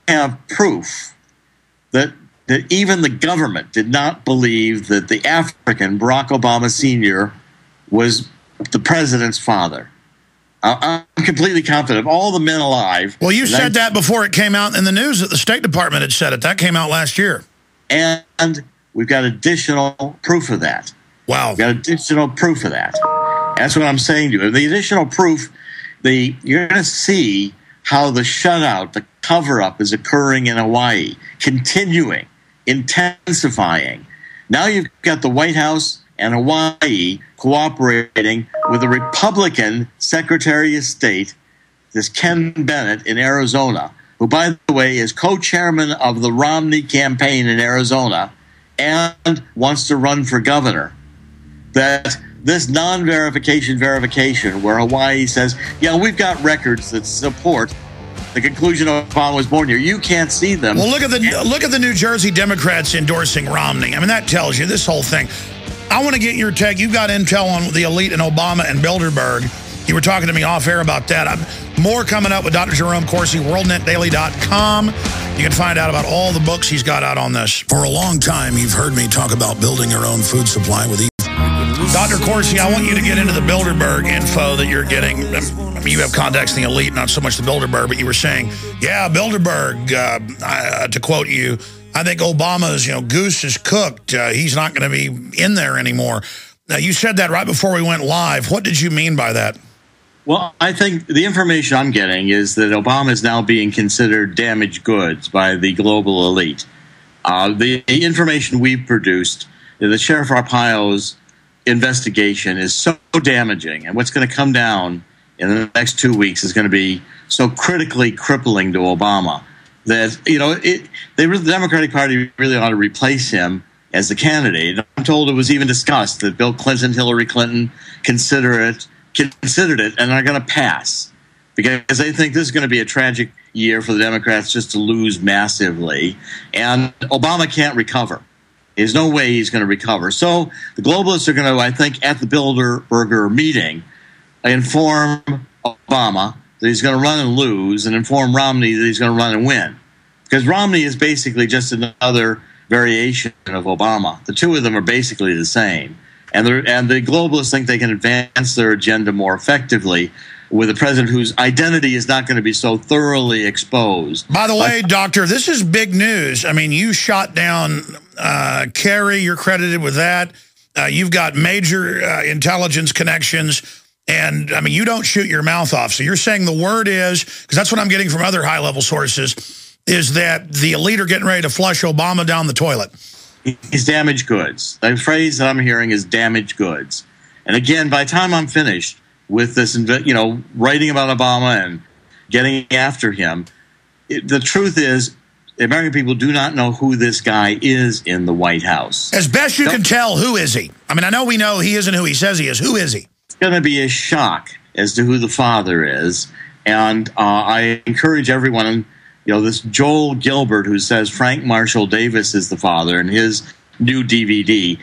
have proof that even the government did not believe that the African, Barack Obama Sr., was the president's father. I'm completely confident of all the men alive. Well, you said that before it came out in the news that the State Department had said it. That came out last year. And we've got additional proof of that. Wow. We've got additional proof of that. That's what I'm saying to you. The additional proof, you're going to see how the shutout, the cover-up is occurring in Hawaii, continuing, intensifying. Now you've got the White House and Hawaii cooperating with the Republican Secretary of State, this Ken Bennett in Arizona, who, by the way, is co-chairman of the Romney campaign in Arizona and wants to run for governor. That this non-verification verification, where Hawaii says, yeah, we've got records that support the conclusion Obama was born here. You can't see them. Well, look at the New Jersey Democrats endorsing Romney. I mean, that tells you this whole thing. I want to get your take. You've got intel on the elite and Obama and Bilderberg. You were talking to me off air about that. More coming up with Dr. Jerome Corsi, worldnetdaily.com. You can find out about all the books he's got out on this. For a long time, you've heard me talk about building your own food supply with Dr. Corsi, I want you to get into the Bilderberg info that you're getting. I mean, you have contacts in the elite, not so much the Bilderberg, but you were saying, yeah, Bilderberg, to quote you, I think Obama's, goose is cooked. He's not going to be in there anymore. Now, you said that right before we went live. What did you mean by that? Well, I think the information I'm getting is that Obama is now being considered damaged goods by the global elite. The information we've produced, the Sheriff Arpaio's investigation is so damaging, and what's going to come down in the next 2 weeks is going to be so critically crippling to Obama that, the Democratic Party really ought to replace him as the candidate. I'm told it was even discussed that Bill Clinton, Hillary Clinton considered it and are going to pass because they think this is going to be a tragic year for the Democrats just to lose massively, and Obama can't recover. There's no way he's going to recover. So the globalists are going to, I think, at the Bilderberger meeting, inform Obama that he's going to run and lose, and inform Romney that he's going to run and win. Because Romney is basically just another variation of Obama. The two of them are basically the same. And the globalists think they can advance their agenda more effectively with a president whose identity is not going to be so thoroughly exposed. By the way, Doctor, this is big news. I mean, you shot down Kerry. You're credited with that. You've got major intelligence connections. And, I mean, you don't shoot your mouth off. So you're saying the word is, because that's what I'm getting from other high-level sources, is that the elite are getting ready to flush Obama down the toilet. He's damaged goods. The phrase that I'm hearing is damaged goods. And again, by the time I'm finished with this, writing about Obama and getting after him, the truth is the American people do not know who this guy is in the White House. As best you can tell, who is he? I mean, I know we know he isn't who he says he is. Who is he? It's going to be a shock as to who the father is. And I encourage everyone, this Joel Gilbert, who says Frank Marshall Davis is the father, and his new DVD.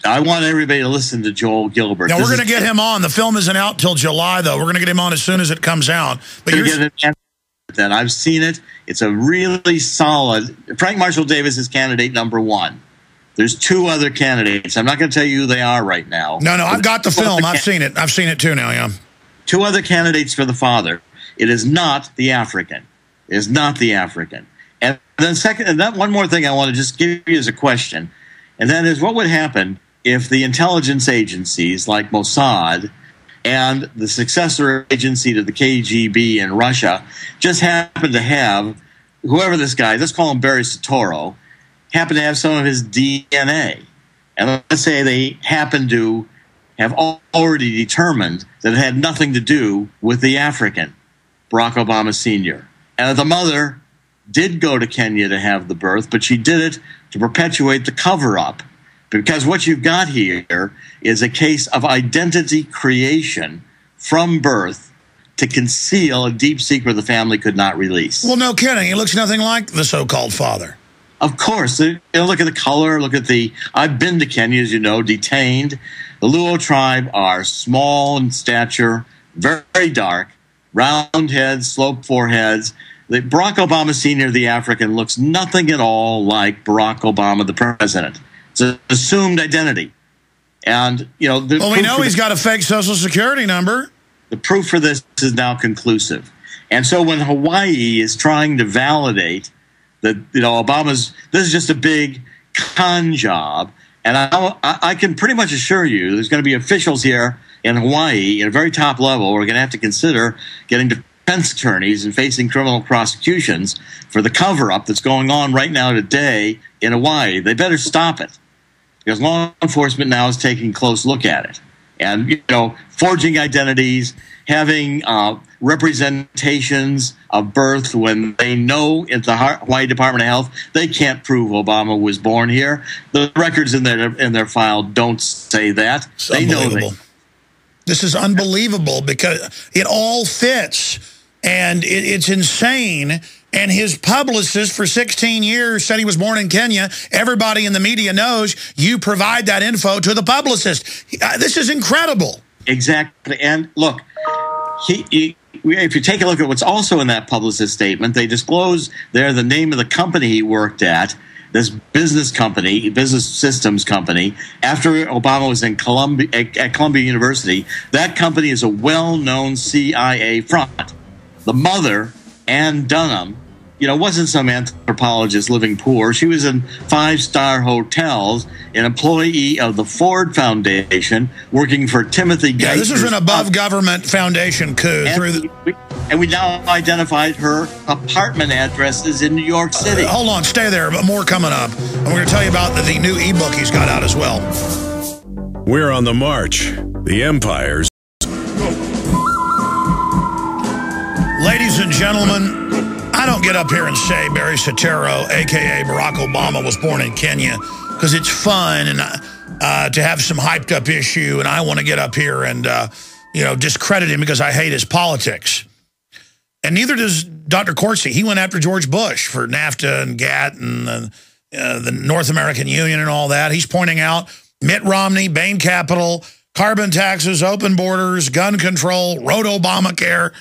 I want everybody to listen to Joel Gilbert. Now, we're going to get him on. The film isn't out till July, though. We're going to get him on as soon as it comes out. But then I've seen it. It's a really solid. Frank Marshall Davis is candidate number one. There's two other candidates. I'm not going to tell you who they are right now. No, I've got the film. I've seen it. I've seen it too now, yeah. Two other candidates for the father. It is not the African. It is not the African. And then one more thing I want to just give you as a question, and that is what would happen if the intelligence agencies like Mossad and the successor agency to the KGB in Russia just happened to have, whoever this guy, let's call him Barry Soetoro, happen to have some of his DNA. And let's say they happen to have already determined that it had nothing to do with the African, Barack Obama Sr. And the mother did go to Kenya to have the birth, but she did it to perpetuate the cover-up. Because what you've got here is a case of identity creation from birth to conceal a deep secret the family could not release. Well, no kidding. He looks nothing like the so-called father. Of course. Look at the color. Look at I've been to Kenya, as you know, detained. The Luo tribe are small in stature, very dark, round heads, sloped foreheads. Barack Obama Sr., the African, looks nothing at all like Barack Obama, the president. It's an assumed identity. And, you know... Well, we know he's got a fake Social Security number. The proof for this is now conclusive. And so when Hawaii is trying to validate that, you know, Obama's... This is just a big con job. And I can pretty much assure you there's going to be officials here in Hawaii at a very top level. We're going to have to consider getting defense attorneys and facing criminal prosecutions for the cover-up that's going on right now today in Hawaii. They better stop it, because law enforcement now is taking a close look at it. And, you know, forging identities, having representations of birth when they know at the Hawaii Department of Health they can't prove Obama was born here. The records in their file don't say that. It's they know unbelievable. This is unbelievable because it all fits, and it's insane. And his publicist for 16 years said he was born in Kenya. Everybody in the media knows you provide that info to the publicist. This is incredible. Exactly. And look, if you take a look at what's also in that publicist statement, they disclose there the name of the company he worked at, this business company, business systems company, after Obama was in at Columbia University. That company is a well-known CIA front. The mother, Ann Dunham, you know, wasn't some anthropologist living poor. She was in five-star hotels, an employee of the Ford Foundation, working for Timothy Geithner's. Yeah, this is an above-government foundation coup. And we now identified her apartment addresses in New York City. Hold on, stay there, but more coming up. And we're going to tell you about the new ebook he's got out as well. We're on the march. The empire's. Ladies and gentlemen, I don't get up here and say Barry Soetoro, a.k.a. Barack Obama, was born in Kenya because it's fun and to have some hyped-up issue, and I want to get up here and, you know, discredit him because I hate his politics. And neither does Dr. Corsi. He went after George Bush for NAFTA and GATT and the North American Union and all that. He's pointing out Mitt Romney, Bain Capital, carbon taxes, open borders, gun control, wrote Obamacare.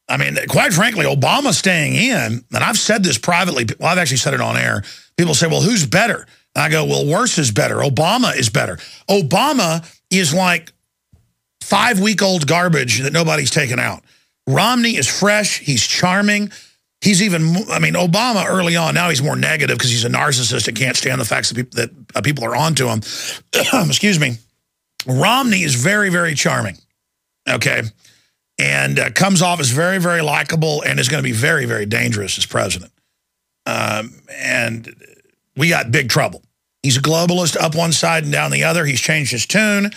I mean, quite frankly, Obama staying in, and I've said this privately. Well, I've actually said it on air. People say, well, who's better? And I go, well, worse is better. Obama is better. Obama is like 5-week-old garbage that nobody's taken out. Romney is fresh. He's charming. He's even, I mean, Obama early on, now he's more negative because he's a narcissist and can't stand the facts that people are on to him. Excuse me. Romney is very, very charming, okay? And comes off as very, very likable and is going to be very, very dangerous as president. And we got big trouble. He's a globalist up one side and down the other. He's changed his tune.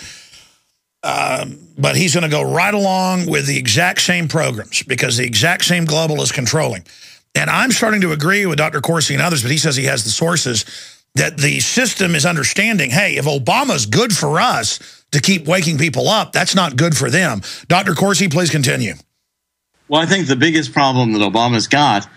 But he's going to go right along with the exact same programs because the exact same global is controlling. And I'm starting to agree with Dr. Corsi and others, but he says he has the sources that the system is understanding, hey, if Obama's good for us to keep waking people up, that's not good for them. Dr. Corsi, please continue. Well, I think the biggest problem that Obama's got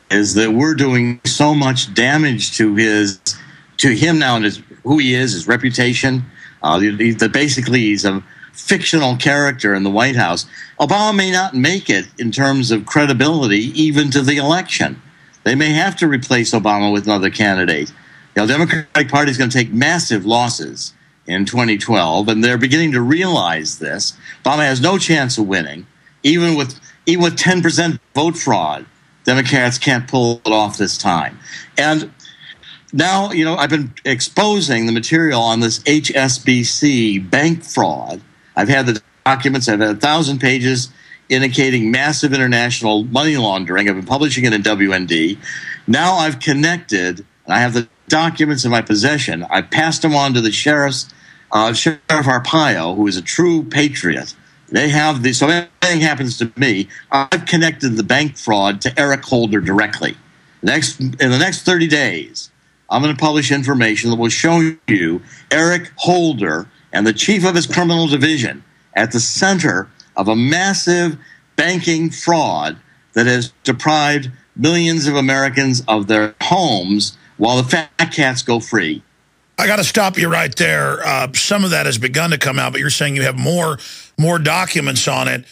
is that we're doing so much damage to him now and who he is, his reputation. That basically he's a fictional character in the White House. Obama may not make it in terms of credibility even to the election. They may have to replace Obama with another candidate. The Democratic Party is going to take massive losses in 2012, and they're beginning to realize this. Obama has no chance of winning. Even with 10% vote fraud, Democrats can't pull it off this time. And now, you know, I've been exposing the material on this HSBC bank fraud. I've had the documents. I've had 1,000 pages indicating massive international money laundering. I've been publishing it in WND. Now I've connected, and I have the documents in my possession. I passed them on to the Sheriff Arpaio, who is a true patriot. They have these, so if anything happens to me, I've connected the bank fraud to Eric Holder directly. In the next 30 days, I'm going to publish information that will show you Eric Holder and the chief of his criminal division at the center of a massive banking fraud that has deprived millions of Americans of their homes while the fat cats go free. I got to stop you right there. Some of that has begun to come out, but you're saying you have more documents on it.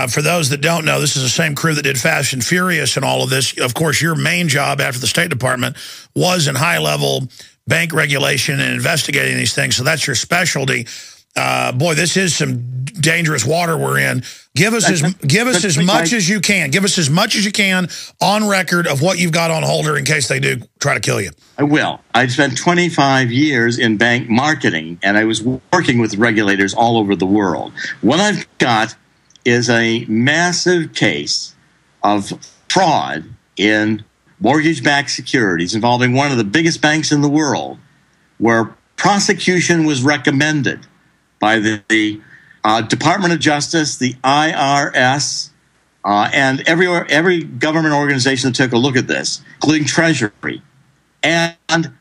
For those that don't know, this is the same crew that did Fast and Furious and all of this. Of course, your main job after the State Department was in high-level bank regulation and investigating these things, so that's your specialty. Boy, this is some dangerous water we're in. Give us as much as you can. Give us as much as you can on record of what you've got on Holder in case they do try to kill you. I will. I spent 25 years in bank marketing, and I was working with regulators all over the world. What I've got is a massive case of fraud in mortgage-backed securities involving one of the biggest banks in the world, where prosecution was recommended by the Department of Justice, the IRS, and every government organization that took a look at this, including Treasury. And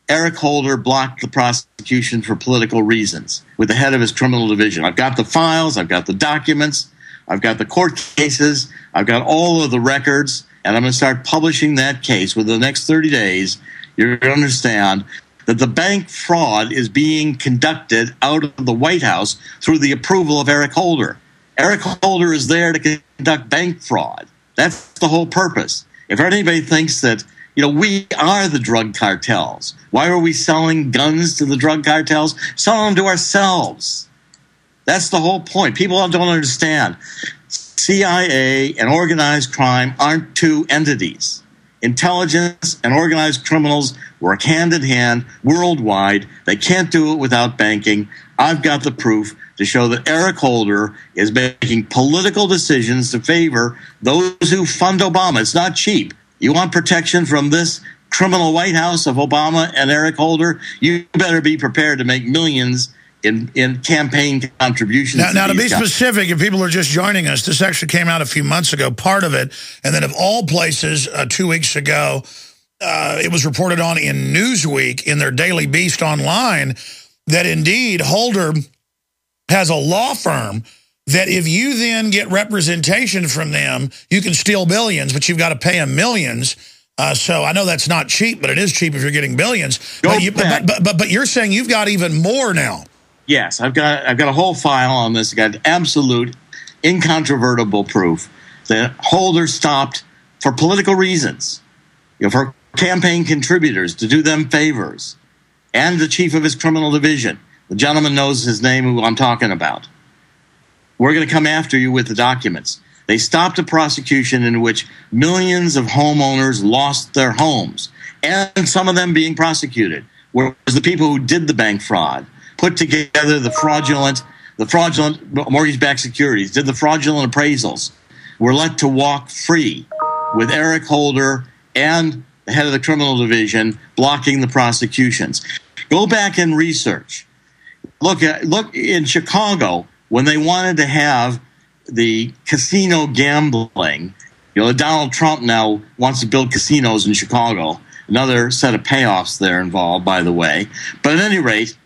Eric Holder blocked the prosecution for political reasons with the head of his criminal division. I've got the files, I've got the documents, I've got the court cases, I've got all of the records, and I'm going to start publishing that case within the next 30 days. You're going to understand that the bank fraud is being conducted out of the White House through the approval of Eric Holder. Eric Holder is there to conduct bank fraud. That's the whole purpose. If anybody thinks that, we are the drug cartels, why are we selling guns to the drug cartels? Sell them to ourselves. That's the whole point. People don't understand. CIA and organized crime aren't two entities. Intelligence and organized criminals work hand in hand worldwide. They can't do it without banking. I've got the proof to show that Eric Holder is making political decisions to favor those who fund Obama. It's not cheap. You want protection from this criminal White House of Obama and Eric Holder? You better be prepared to make millions in campaign contributions. Now to be specific, if people are just joining us, this actually came out a few months ago, part of it, and then of all places, 2 weeks ago, it was reported on in Newsweek in their Daily Beast online that indeed Holder has a law firm that if you then get representation from them, you can steal billions, but you've got to pay them millions. So I know that's not cheap, but it is cheap if you're getting billions. But you're saying you've got even more now. Yes, I've got a whole file on this. I've got absolute, incontrovertible proof that Holder stopped for political reasons, for campaign contributors to do them favors, and the chief of his criminal division. The gentleman knows his name, who I'm talking about. We're going to come after you with the documents. They stopped a prosecution in which millions of homeowners lost their homes, and some of them being prosecuted, whereas the people who did the bank fraud put together the fraudulent mortgage-backed securities, did the fraudulent appraisals, were let to walk free with Eric Holder and the head of the criminal division blocking the prosecutions. Go back and research. Look in Chicago when they wanted to have the casino gambling. Donald Trump now wants to build casinos in Chicago. Another set of payoffs there involved, by the way. But at any rate,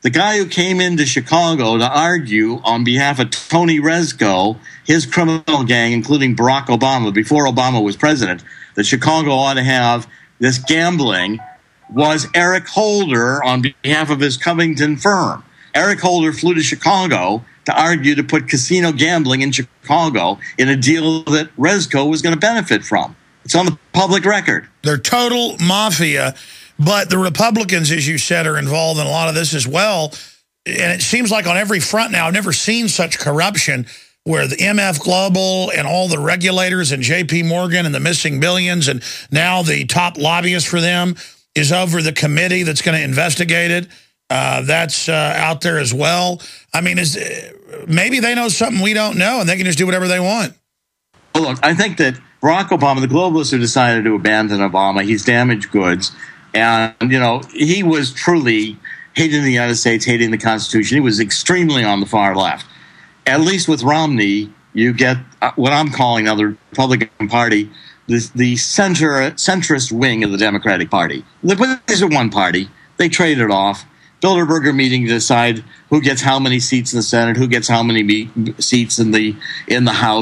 the guy who came into Chicago to argue on behalf of Tony Rezko, his criminal gang, including Barack Obama, before Obama was president, that Chicago ought to have this gambling, was Eric Holder on behalf of his Covington firm. Eric Holder flew to Chicago to argue to put casino gambling in Chicago in a deal that Rezko was going to benefit from. It's on the public record. They're total mafia. But the Republicans, as you said, are involved in a lot of this as well. And it seems like on every front now, I've never seen such corruption where the MF Global and all the regulators and J.P. Morgan and the missing billions and now the top lobbyist for them is over the committee that's going to investigate it. That's out there as well. I mean, maybe they know something we don't know and they can just do whatever they want. Well, look, I think that Barack Obama, the globalists who decided to abandon Obama, he's damaged goods. And, he was truly hating the United States, hating the Constitution. He was extremely on the far left. At least with Romney, you get what I'm calling now the Republican Party, the centrist wing of the Democratic Party. These are one party. They trade it off. Bilderberger meeting to decide who gets how many seats in the Senate, who gets how many seats in the House.